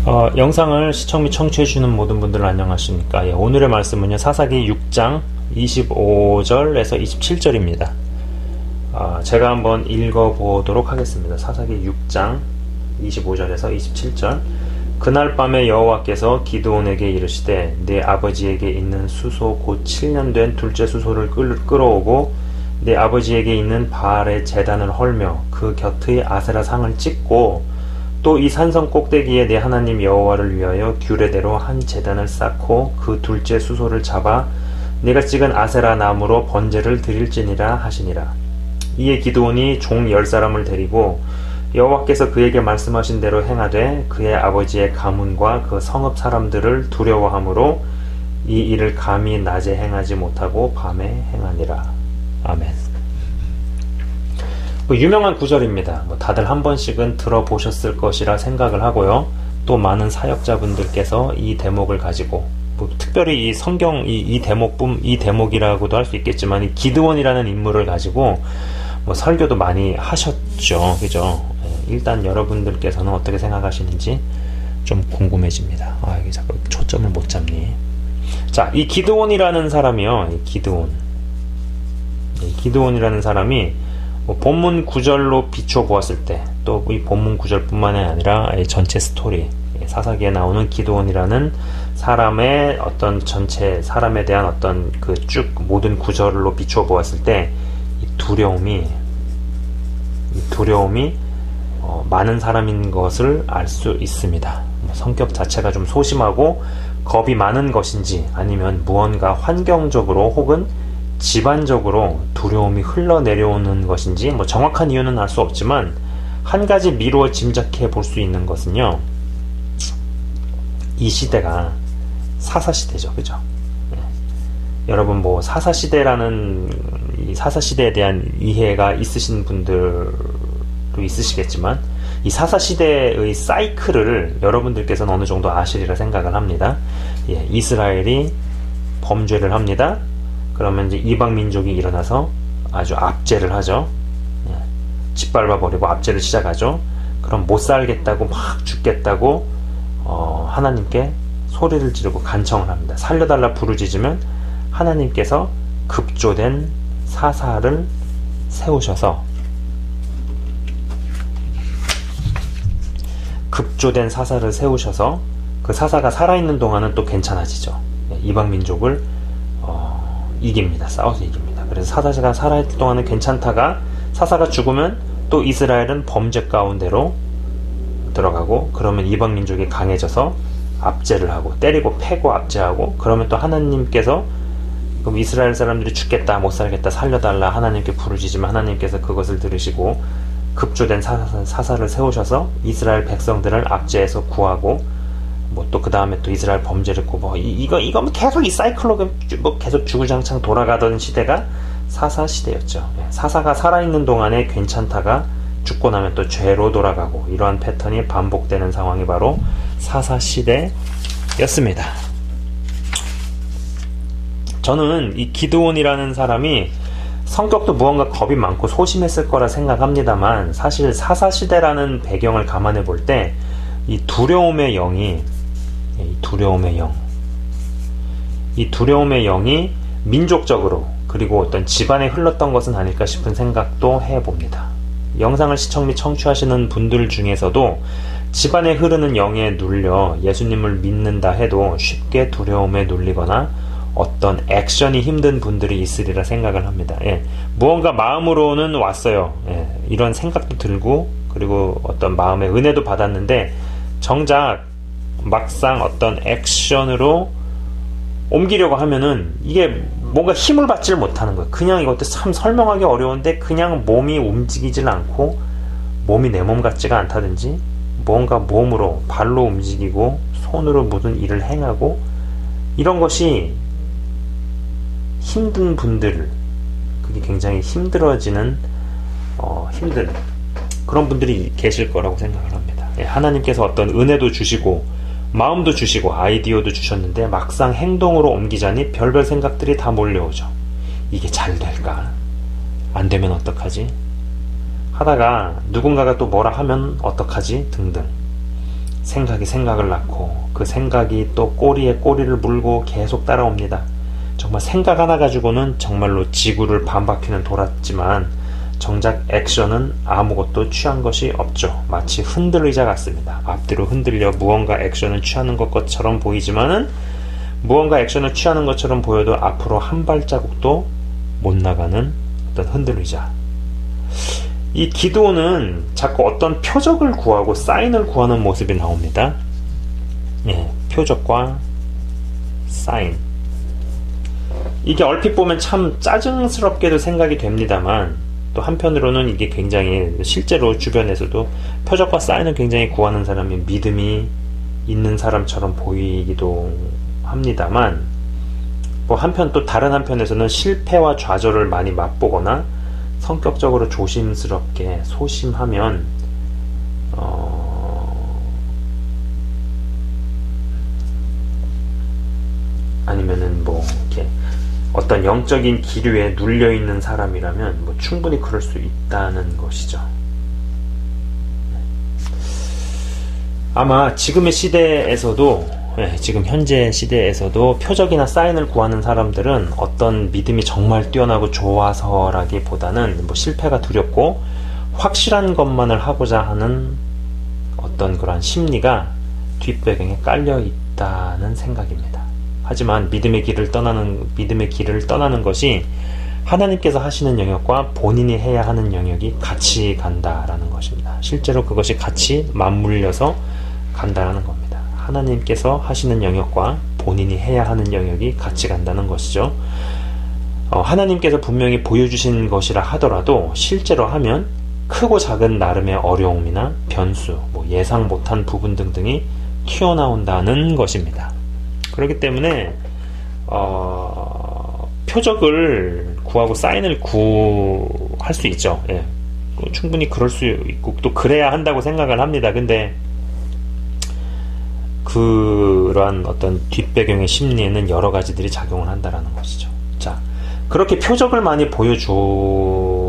영상을 시청 및 청취해주시는 모든 분들 안녕하십니까. 오늘의 말씀은요, 사사기 6장 25절에서 27절입니다. 제가 한번 읽어보도록 하겠습니다. 사사기 6장 25절에서 27절. 그날 밤에 여호와께서 기드온에게 이르시되 네 아버지에게 있는 수소 곧 7년 된 둘째 수소를 끌어오고 네 아버지에게 있는 바알의 제단을 헐며 그 곁의 아세라 상을 찍고 또 이 산성 꼭대기에 내 하나님 여호와를 위하여 규례대로 한 제단을 쌓고 그 둘째 수소를 잡아 네가 찍은 아세라 나무로 번제를 드릴지니라 하시니라. 이에 기드온이 종 10사람을 데리고 여호와께서 그에게 말씀하신 대로 행하되 그의 아버지의 가문과 그 성읍 사람들을 두려워하므로 이 일을 감히 낮에 행하지 못하고 밤에 행하니라. 아멘. 유명한 구절입니다. 다들 한 번씩은 들어보셨을 것이라 생각을 하고요. 또 많은 사역자분들께서 이 대목을 가지고 특별히 이 성경 이 대목이라고도 할 수 있겠지만 이 기드온이라는 인물을 가지고 설교도 많이 하셨죠. 그죠? 일단 여러분들께서는 어떻게 생각하시는지 좀 궁금해집니다. 이게 자꾸 초점을 못 잡니. 자, 이 기드온이라는 사람이요. 기드온이라는 사람이 본문 구절로 비춰보았을 때, 또 이 본문 구절뿐만이 아니라 전체 스토리, 사사기에 나오는 기드온이라는 사람의 어떤 전체 사람에 대한 어떤 그 쭉 모든 구절로 비춰보았을 때 이 두려움이 많은 사람인 것을 알 수 있습니다. 성격 자체가 좀 소심하고 겁이 많은 것인지 아니면 무언가 환경적으로 혹은 집안적으로 두려움이 흘러내려오는 것인지 정확한 이유는 알 수 없지만 한 가지 미루어 짐작해 볼 수 있는 것은요, 이 시대가 사사시대죠. 그죠? 여러분 사사시대라는 이 사사시대에 대한 이해가 있으신 분들도 있으시겠지만 이 사사시대의 사이클을 여러분들께서는 어느 정도 아시리라 생각을 합니다. 이스라엘이 범죄를 합니다. 그러면 이제 이방 민족이 일어나서 아주 압제를 하죠. 짓밟아 버리고 압제를 시작하죠. 그럼 못 살겠다고 막 죽겠다고 하나님께 소리를 지르고 간청을 합니다. 살려달라 부르짖으면 하나님께서 급조된 사사를 세우셔서 그 사사가 살아있는 동안은 또 괜찮아지죠. 이방 민족을 이깁니다. 싸워서 이깁니다. 그래서 사사가 살아있을 동안은 괜찮다가 사사가 죽으면 또 이스라엘은 범죄 가운데로 들어가고, 그러면 이방 민족이 강해져서 압제를 하고 때리고 패고 압제하고, 그러면 또 하나님께서 그럼 이스라엘 사람들이 죽겠다 못 살겠다 살려달라 하나님께 부르짖으면 하나님께서 그것을 들으시고 급조된 사사를 세우셔서 이스라엘 백성들을 압제해서 구하고, 또 그 다음에 또 이스라엘 범죄를 굽어 이거 계속 이 사이클로 계속 주구장창 돌아가던 시대가 사사 시대였죠. 사사가 살아있는 동안에 괜찮다가 죽고 나면 또 죄로 돌아가고, 이러한 패턴이 반복되는 상황이 바로 사사 시대였습니다. 저는 이 기드온이라는 사람이 성격도 무언가 겁이 많고 소심했을 거라 생각합니다만, 사실 사사 시대라는 배경을 감안해 볼 때 이 두려움의 영이 민족적으로 그리고 어떤 집안에 흘렀던 것은 아닐까 싶은 생각도 해봅니다. 영상을 시청 및 청취하시는 분들 중에서도 집안에 흐르는 영에 눌려 예수님을 믿는다 해도 쉽게 두려움에 눌리거나 어떤 액션이 힘든 분들이 있으리라 생각을 합니다. 무언가 마음으로는 왔어요. 이런 생각도 들고, 그리고 어떤 마음의 은혜도 받았는데 정작 막상 어떤 액션으로 옮기려고 하면은 이게 뭔가 힘을 받지를 못하는 거예요. 그냥 이것도 참 설명하기 어려운데 그냥 몸이 움직이질 않고, 몸이 내 몸 같지가 않다든지 뭔가 몸으로 발로 움직이고 손으로 모든 일을 행하고, 이런 것이 힘든 분들, 그게 굉장히 힘들어지는 힘든 그런 분들이 계실 거라고 생각을 합니다. 하나님께서 어떤 은혜도 주시고 마음도 주시고 아이디어도 주셨는데 막상 행동으로 옮기자니 별별 생각들이 다 몰려오죠. 이게 잘 될까? 안 되면 어떡하지? 하다가 누군가가 또 뭐라 하면 어떡하지? 등등. 생각이 생각을 낳고 그 생각이 또 꼬리에 꼬리를 물고 계속 따라옵니다. 정말 생각 하나 가지고는 정말로 지구를 반바퀴는 돌았지만 정작 액션은 아무것도 취한 것이 없죠. 마치 흔들의자 같습니다. 앞뒤로 흔들려 무언가 액션을 취하는 것처럼 보이지만은 무언가 액션을 취하는 것처럼 보여도 앞으로 한 발자국도 못 나가는 어떤 흔들의자. 이 기도는 자꾸 어떤 표적을 구하고 사인을 구하는 모습이 나옵니다. 예, 표적과 사인. 이게 얼핏 보면 참 짜증스럽게도 생각이 됩니다만 또 한편으로는 이게 굉장히 실제로 주변에서도 표적과 사인을 굉장히 구하는 사람이 믿음이 있는 사람처럼 보이기도 합니다만 뭐 한편 또 다른 한편에서는 실패와 좌절을 많이 맛보거나 성격적으로 조심스럽게 소심하면 아니면은 뭐 이렇게 어떤 영적인 기류에 눌려있는 사람이라면 뭐 충분히 그럴 수 있다는 것이죠. 아마 지금의 시대에서도 지금 현재 시대에서도 표적이나 사인을 구하는 사람들은 어떤 믿음이 정말 뛰어나고 좋아서라기보다는 뭐 실패가 두렵고 확실한 것만을 하고자 하는 어떤 그런 심리가 뒷배경에 깔려 있다는 생각입니다. 하지만 믿음의 길을 떠나는 것이 하나님께서 하시는 영역과 본인이 해야 하는 영역이 같이 간다라는 것입니다. 실제로 그것이 같이 맞물려서 간다라는 겁니다. 하나님께서 하시는 영역과 본인이 해야 하는 영역이 같이 간다는 것이죠. 하나님께서 분명히 보여주신 것이라 하더라도 실제로 하면 크고 작은 나름의 어려움이나 변수, 뭐 예상 못한 부분 등등이 튀어나온다는 것입니다. 그렇기 때문에 표적을 구하고 사인을 구할 수 있죠. 예. 충분히 그럴 수 있고 또 그래야 한다고 생각을 합니다. 근데 그러한 어떤 뒷배경의 심리에는 여러 가지들이 작용을 한다라는 것이죠. 자, 그렇게 표적을 많이 보여주셨어도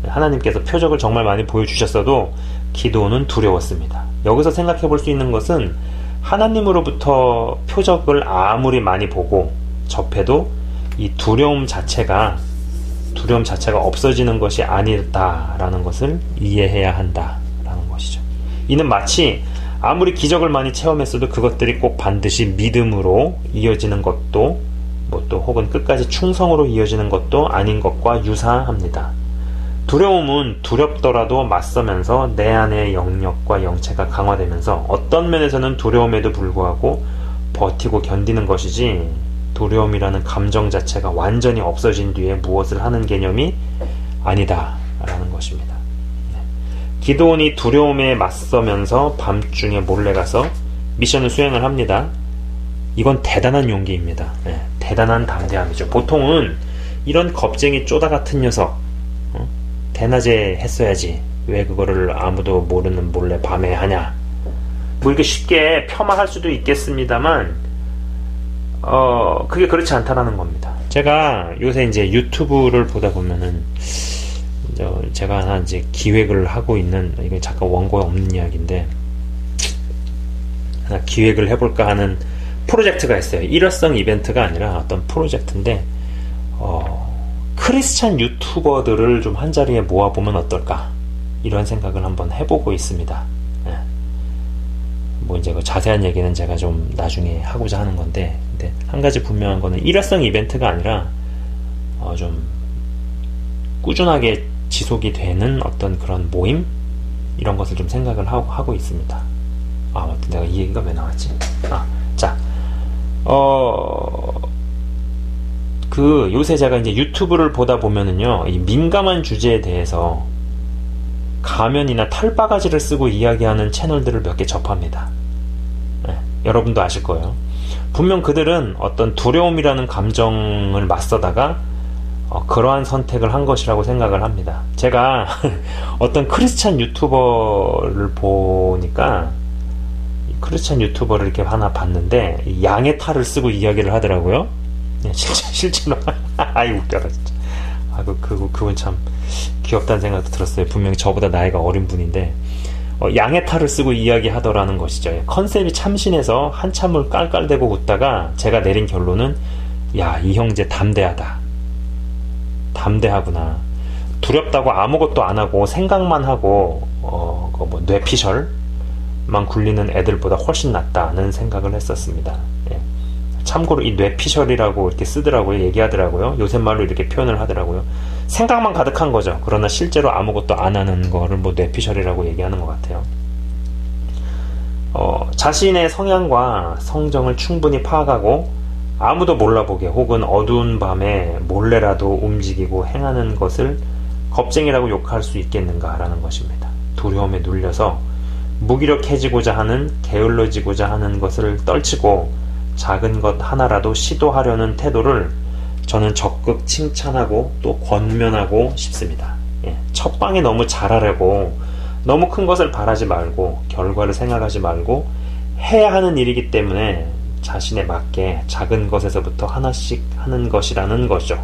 하나님께서 표적을 정말 많이 보여주셨어도 기도는 두려웠습니다. 여기서 생각해 볼 수 있는 것은 하나님으로부터 표적을 아무리 많이 보고 접해도 이 두려움 자체가 없어지는 것이 아니다라는 것을 이해해야 한다라는 것이죠. 이는 마치 아무리 기적을 많이 체험했어도 그것들이 꼭 반드시 믿음으로 이어지는 것도 뭐 또 혹은 끝까지 충성으로 이어지는 것도 아닌 것과 유사합니다. 두려움은 두렵더라도 맞서면서 내 안의 영역과 영체가 강화되면서 어떤 면에서는 두려움에도 불구하고 버티고 견디는 것이지 두려움이라는 감정 자체가 완전히 없어진 뒤에 무엇을 하는 개념이 아니다라는 것입니다. 기드온이 두려움에 맞서면서 밤중에 몰래 가서 미션을 수행을 합니다. 이건 대단한 용기입니다. 대단한 담대함이죠. 보통은 이런 겁쟁이 쪼다 같은 녀석 대낮에 했어야지 왜 그거를 아무도 모르는 몰래 밤에 하냐, 뭐 이렇게 쉽게 폄하할 수도 있겠습니다만 그게 그렇지 않다라는 겁니다. 제가 요새 이제 유튜브를 보다 보면은 제가 하나 이제 기획을 하고 있는, 이게 잠깐 원고에 없는 이야기인데 하나 기획을 해볼까 하는 프로젝트가 있어요. 일회성 이벤트가 아니라 어떤 프로젝트인데 크리스찬 유튜버들을 좀 한자리에 모아보면 어떨까, 이런 생각을 한번 해보고 있습니다. 뭐 이제 그 자세한 얘기는 제가 좀 나중에 하고자 하는 건데, 근데 한 가지 분명한 거는 일회성 이벤트가 아니라 좀 꾸준하게 지속이 되는 어떤 그런 모임, 이런 것을 좀 생각을 하고 있습니다. 맞다, 내가 이 얘기가 왜 나왔지? 자, 요새 제가 이제 유튜브를 보다 보면은요, 이 민감한 주제에 대해서 가면이나 털바가지를 쓰고 이야기하는 채널들을 몇 개 접합니다. 여러분도 아실 거예요. 분명 그들은 어떤 두려움이라는 감정을 맞서다가 그러한 선택을 한 것이라고 생각을 합니다. 제가 어떤 크리스찬 유튜버를 보니까, 크리스찬 유튜버를 이렇게 하나 봤는데 양의 탈을 쓰고 이야기를 하더라고요. 실제로 아이 웃겨라 진짜. 그분 참 귀엽다는 생각도 들었어요. 분명히 저보다 나이가 어린 분인데 양의 탈을 쓰고 이야기하더라는 것이죠. 컨셉이 참신해서 한참을 깔깔대고 웃다가 제가 내린 결론은 야, 이 형제 담대하다. 담대하구나. 두렵다고 아무것도 안 하고 생각만 하고 뇌피셜만 굴리는 애들보다 훨씬 낫다는 생각을 했었습니다. 예. 참고로 이 뇌피셜이라고 이렇게 쓰더라고요. 얘기하더라고요. 요새 말로 이렇게 표현을 하더라고요. 생각만 가득한 거죠. 그러나 실제로 아무것도 안 하는 거를 뇌피셜이라고 얘기하는 것 같아요. 자신의 성향과 성정을 충분히 파악하고 아무도 몰라보게 혹은 어두운 밤에 몰래라도 움직이고 행하는 것을 겁쟁이라고 욕할 수 있겠는가라는 것입니다. 두려움에 눌려서 무기력해지고자 하는, 게을러지고자 하는 것을 떨치고 작은 것 하나라도 시도하려는 태도를 저는 적극 칭찬하고 또 권면하고 싶습니다. 예, 첫방에 너무 잘하려고 너무 큰 것을 바라지 말고 결과를 생각하지 말고 해야 하는 일이기 때문에 자신에 맞게 작은 것에서부터 하나씩 하는 것이라는 거죠.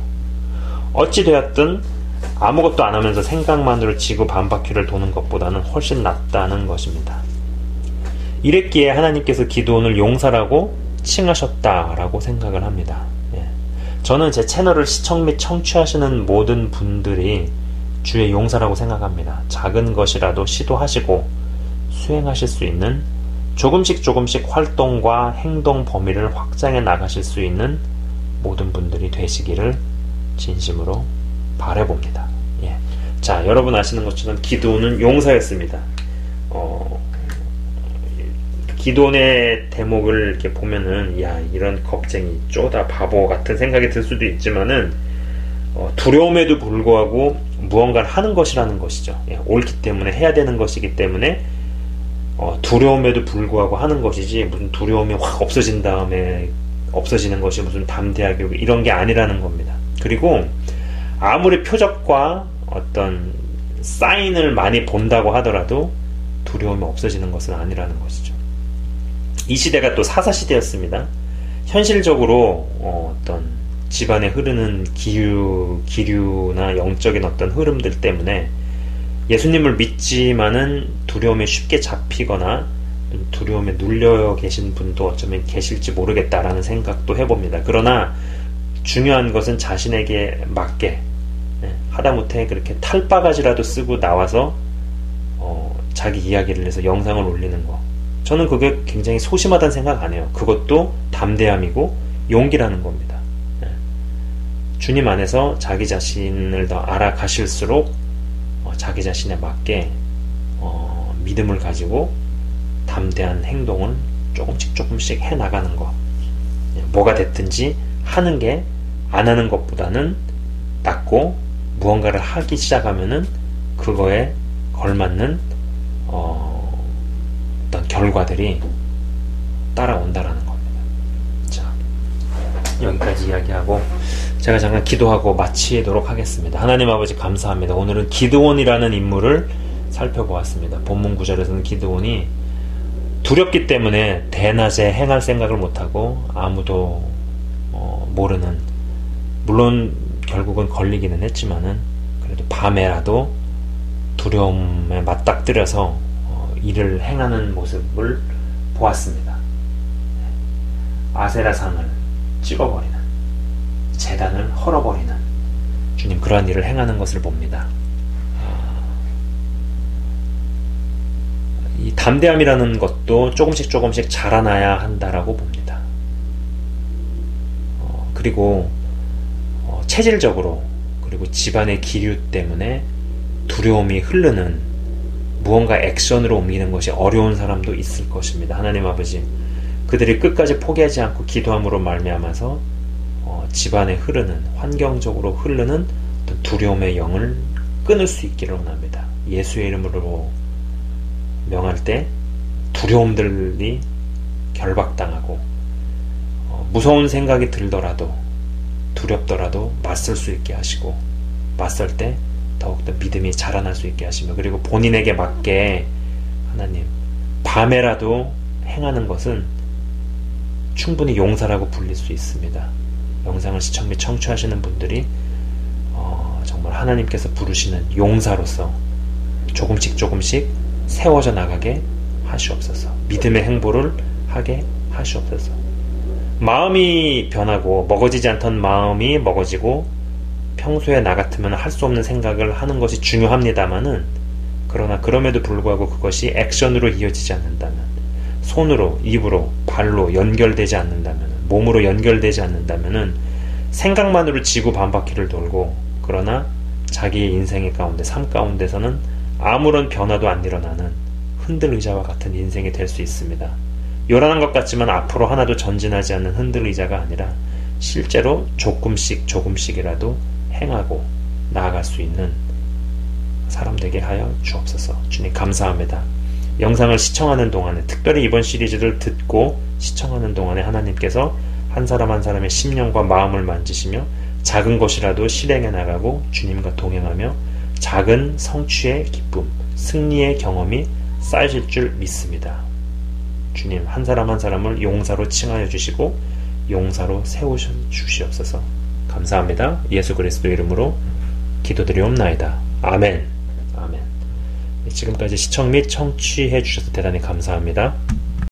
어찌되었든 아무것도 안 하면서 생각만으로 지구 반바퀴를 도는 것보다는 훨씬 낫다는 것입니다. 이랬기에 하나님께서 기드온을 용사라고 칭하셨다라고 생각을 합니다. 예. 저는 제 채널을 시청 및 청취하시는 모든 분들이 주의 용사라고 생각합니다. 작은 것이라도 시도하시고 수행하실 수 있는 조금씩 활동과 행동 범위를 확장해 나가실 수 있는 모든 분들이 되시기를 진심으로 바라봅니다. 예. 자, 여러분 아시는 것처럼 기드온은 용사였습니다. 기드온의 대목을 이렇게 보면은 야, 이런 겁쟁이 쪼다 바보 같은 생각이 들 수도 있지만은 두려움에도 불구하고 무언가를 하는 것이라는 것이죠. 예, 옳기 때문에 해야 되는 것이기 때문에 두려움에도 불구하고 하는 것이지 무슨 두려움이 확 없어진 다음에 없어지는 것이 무슨 담대하게 이런 게 아니라는 겁니다. 그리고 아무리 표적과 어떤 사인을 많이 본다고 하더라도 두려움이 없어지는 것은 아니라는 것이죠. 이 시대가 또 사사시대였습니다. 현실적으로 어떤 집안에 흐르는 기류나 영적인 어떤 흐름들 때문에 예수님을 믿지만은 두려움에 쉽게 잡히거나 두려움에 눌려 계신 분도 어쩌면 계실지 모르겠다라는 생각도 해봅니다. 그러나 중요한 것은 자신에게 맞게 하다못해 그렇게 탈바가지라도 쓰고 나와서 자기 이야기를 해서 영상을 올리는 거, 저는 그게 굉장히 소심하다는 생각 안 해요. 그것도 담대함이고 용기라는 겁니다. 주님 안에서 자기 자신을 더 알아가실수록 자기 자신에 맞게 믿음을 가지고 담대한 행동을 조금씩 해나가는 것, 뭐가 됐든지 하는 게 안 하는 것보다는 낫고, 무언가를 하기 시작하면은 그거에 걸맞는 어떤 결과들이 따라온다라는 겁니다. 자, 여기까지 이야기하고 제가 잠깐 기도하고 마치도록 하겠습니다. 하나님 아버지 감사합니다. 오늘은 기드온이라는 인물을 살펴보았습니다. 본문 구절에서는 기드온이 두렵기 때문에 대낮에 행할 생각을 못하고 아무도 모르는, 물론 결국은 걸리기는 했지만은 그래도 밤에라도 두려움에 맞닥뜨려서 일을 행하는 모습을 보았습니다. 아세라상을 찍어버리는, 제단을 헐어버리는 주님, 그러한 일을 행하는 것을 봅니다. 이 담대함이라는 것도 조금씩 자라나야 한다라고 봅니다. 그리고 체질적으로, 그리고 집안의 기류 때문에 두려움이 흐르는, 무언가 액션으로 옮기는 것이 어려운 사람도 있을 것입니다. 하나님 아버지, 그들이 끝까지 포기하지 않고 기도함으로 말미암아서 집안에 흐르는, 환경적으로 흐르는 어떤 두려움의 영을 끊을 수 있기를 원합니다. 예수의 이름으로 명할 때 두려움들이 결박당하고 무서운 생각이 들더라도, 두렵더라도 맞설 수 있게 하시고, 맞설 때 더욱더 믿음이 자라날 수 있게 하시며, 그리고 본인에게 맞게 하나님, 밤에라도 행하는 것은 충분히 용사라고 불릴 수 있습니다. 영상을 시청 및 청취하시는 분들이 정말 하나님께서 부르시는 용사로서 조금씩 세워져 나가게 하시옵소서. 믿음의 행보를 하게 하시옵소서. 마음이 변하고 먹어지지 않던 마음이 먹어지고 평소에 나 같으면 할 수 없는 생각을 하는 것이 중요합니다만은, 그러나 그럼에도 불구하고 그것이 액션으로 이어지지 않는다면, 손으로, 입으로, 발로 연결되지 않는다면, 몸으로 연결되지 않는다면은 생각만으로 지구 반바퀴를 돌고, 그러나 자기의 인생의 가운데, 삶 가운데서는 아무런 변화도 안 일어나는 흔들의자와 같은 인생이 될 수 있습니다. 요란한 것 같지만 앞으로 하나도 전진하지 않는 흔들의자가 아니라 실제로 조금씩이라도 행하고 나아갈 수 있는 사람 되게 하여 주옵소서. 주님 감사합니다. 영상을 시청하는 동안에, 특별히 이번 시리즈를 듣고 시청하는 동안에 하나님께서 한 사람 한 사람의 심령과 마음을 만지시며 작은 것이라도 실행해 나가고 주님과 동행하며 작은 성취의 기쁨, 승리의 경험이 쌓이실 줄 믿습니다. 주님, 한 사람 한 사람을 용사로 칭하여 주시고 용사로 세우시옵소서. 감사합니다. 예수 그리스도 이름으로 기도드리옵나이다. 아멘. 아멘. 지금까지 시청 및 청취해 주셔서 대단히 감사합니다.